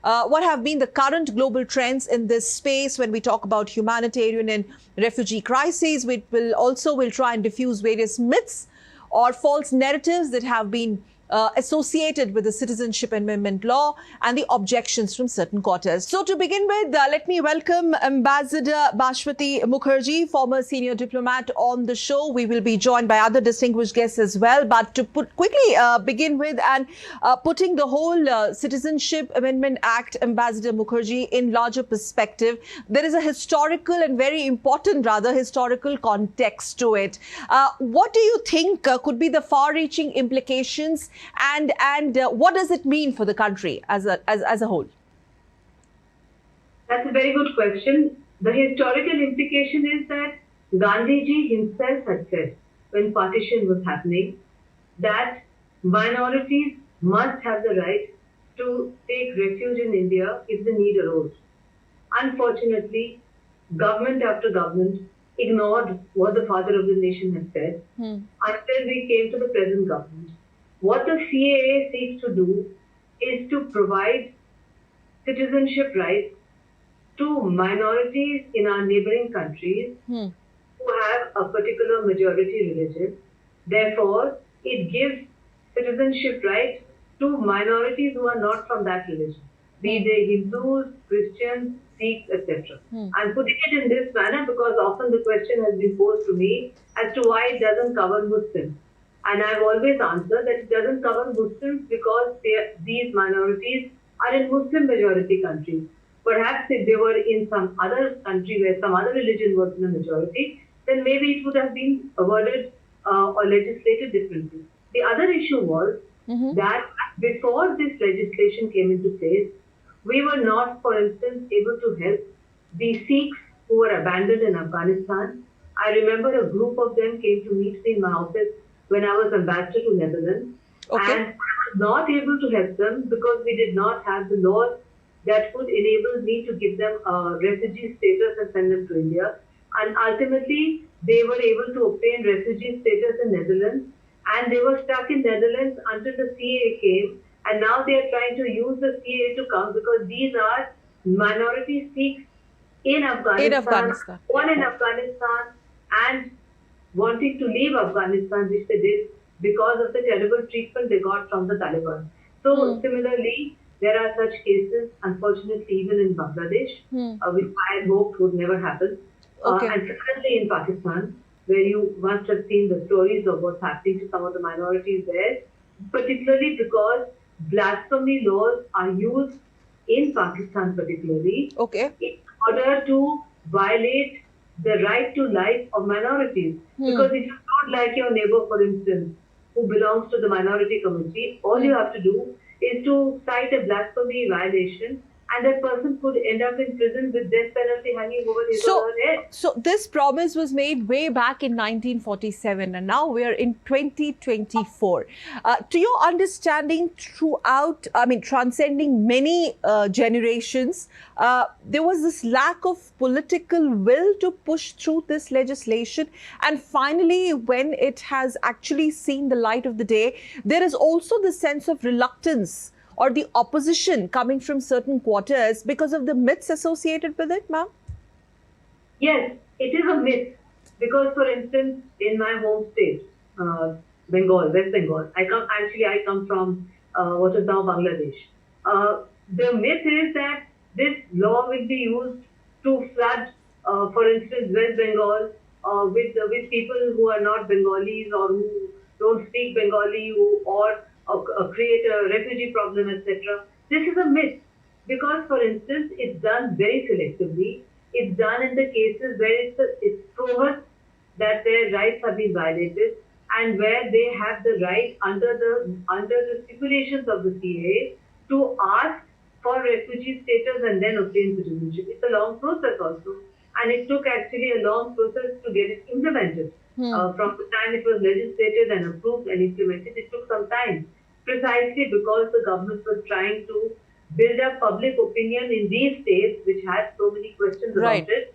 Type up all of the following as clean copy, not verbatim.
what have been the current global trends in this space when we talk about humanitarian and refugee crises. We will try and diffuse various myths or false narratives that have been associated with the Citizenship Amendment Law and the objections from certain quarters. So to begin with, let me welcome Ambassador Bashwati Mukherjee, former senior diplomat, on the show. We will be joined by other distinguished guests as well. But to quickly begin with and putting the whole Citizenship Amendment Act, Ambassador Mukherjee, in larger perspective, there is a historical and very important, historical context to it. What do you think could be the far-reaching implications, and what does it mean for the country as a whole? That's a very good question. The historical implication is that Gandhiji himself had said, when partition was happening, that minorities must have the right to take refuge in India if the need arose. Unfortunately, government after government ignored what the father of the nation had said until we came to the present government. What the CAA seeks to do is to provide citizenship rights to minorities in our neighboring countries who have a particular majority religion. Therefore, it gives citizenship rights to minorities who are not from that religion, be they Hindus, Christians, Sikhs, etc. I'm putting it in this manner because often the question has been posed to me as to why it doesn't cover Muslims. And I've always answered that it doesn't cover Muslims because these minorities are in Muslim majority countries. Perhaps if they were in some other country where some other religion was in a majority, then maybe it would have been worded or legislated differently. The other issue was that before this legislation came into place, we were not, for instance, able to help the Sikhs who were abandoned in Afghanistan. I remember a group of them came to meet me in my office when I was ambassador to Netherlands, and I was not able to help them because we did not have the laws that would enable me to give them refugee status and send them to India. And ultimately, they were able to obtain refugee status in Netherlands, and they were stuck in Netherlands until the CAA came, and now they are trying to use the CAA to come because these are minority Sikhs in Afghanistan, born in Afghanistan, and wanting to leave Afghanistan, which they did because of the terrible treatment they got from the Taliban. So similarly, there are such cases, unfortunately, even in Bangladesh, which I had hoped would never happen. And similarly in Pakistan, where you must have seen the stories of what's happening to some of the minorities there, particularly because blasphemy laws are used in Pakistan particularly in order to violate the right to life of minorities. Because if you don't like your neighbor, for instance, who belongs to the minority community, all you have to do is to cite a blasphemy violation, and that person could end up in prison with death penalty hanging over his or her head. So this promise was made way back in 1947, and now we are in 2024. To your understanding, transcending many generations, there was this lack of political will to push through this legislation. And finally, when it has actually seen the light of the day, there is also the sense of reluctance or the opposition coming from certain quarters because of the myths associated with it, ma'am? Yes, it is a myth. Because, for instance, in my home state, Bengal, West Bengal, I come from what is now Bangladesh. The myth is that this law will be used to flood, for instance, West Bengal with people who are not Bengalis or who don't speak Bengali or create a refugee problem, etc. This is a myth because, for instance, it's done very selectively. It's done in the cases where it's proven that their rights have been violated and where they have the right under the stipulations of the CAA to ask for refugee status and then obtain citizenship. It's a long process also, and it took actually a long process to get it implemented. From the time it was legislated and approved and implemented, it took some time, precisely because the government was trying to build up public opinion in these states, which had so many questions about it,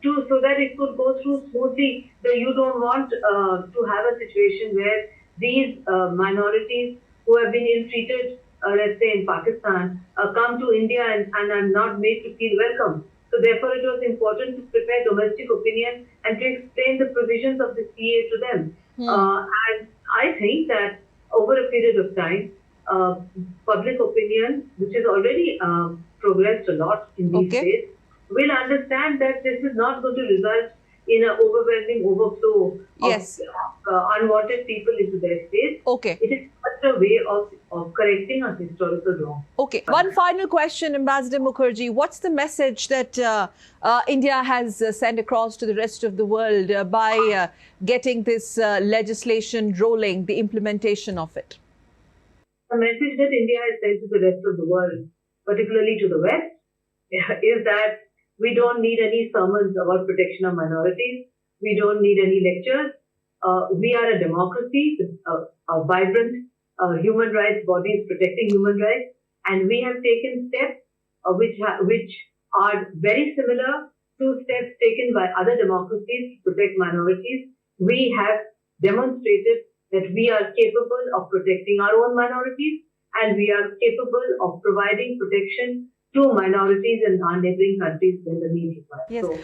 so that it could go through smoothly. You don't want to have a situation where these minorities who have been ill-treated let's say in Pakistan, come to India and are not made to feel welcome. So therefore, it was important to prepare domestic opinion and to explain the provisions of the CA to them. And I think that over a period of time, public opinion, which has already progressed a lot in these states, will understand that this is not going to result in an overwhelming overflow of unwanted people into their states. It is just a way of correcting a historical wrong. One final question, Ambassador Mukherjee. What's the message that India has sent across to the rest of the world by getting this legislation rolling, the implementation of it? The message that India has sent to the rest of the world, particularly to the West, is that we don't need any sermons about protection of minorities. We don't need any lectures. We are a democracy, a vibrant human rights bodies protecting human rights, and we have taken steps which are very similar to steps taken by other democracies to protect minorities. We have demonstrated that we are capable of protecting our own minorities, and we are capable of providing protection to minorities in our neighboring countries when the need requires. Yes. So,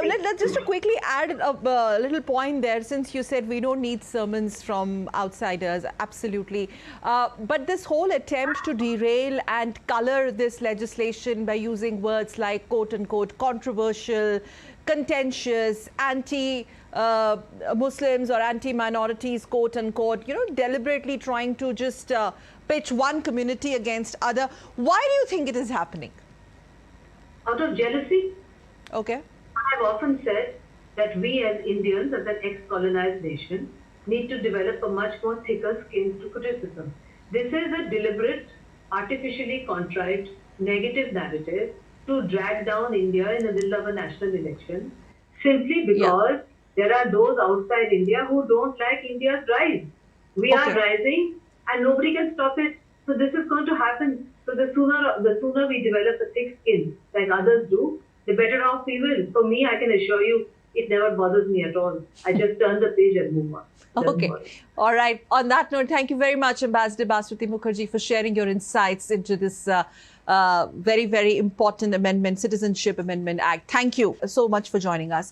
let's just quickly add a little point there, since you said we don't need sermons from outsiders. Absolutely. But this whole attempt to derail and color this legislation by using words like quote unquote controversial, contentious, anti-Muslims or anti-minorities, quote unquote, deliberately trying to just pitch one community against other. Why do you think it is happening? Out of jealousy. Okay. I have often said that we as Indians, as an ex-colonized nation, need to develop a much more thicker skin to criticism. This is a deliberate, artificially contrived, negative narrative to drag down India in the middle of a national election, simply because there are those outside India who don't like India's rise. We are rising and nobody can stop it. So this is going to happen. So the sooner we develop a thick skin like others do, the better off we will. For me, I can assure you, it never bothers me at all. I just turn the page and move on. Okay. All right. On that note, thank you very much, Ambassador Basuti Mukherjee, for sharing your insights into this very, very important amendment, Citizenship Amendment Act. Thank you so much for joining us.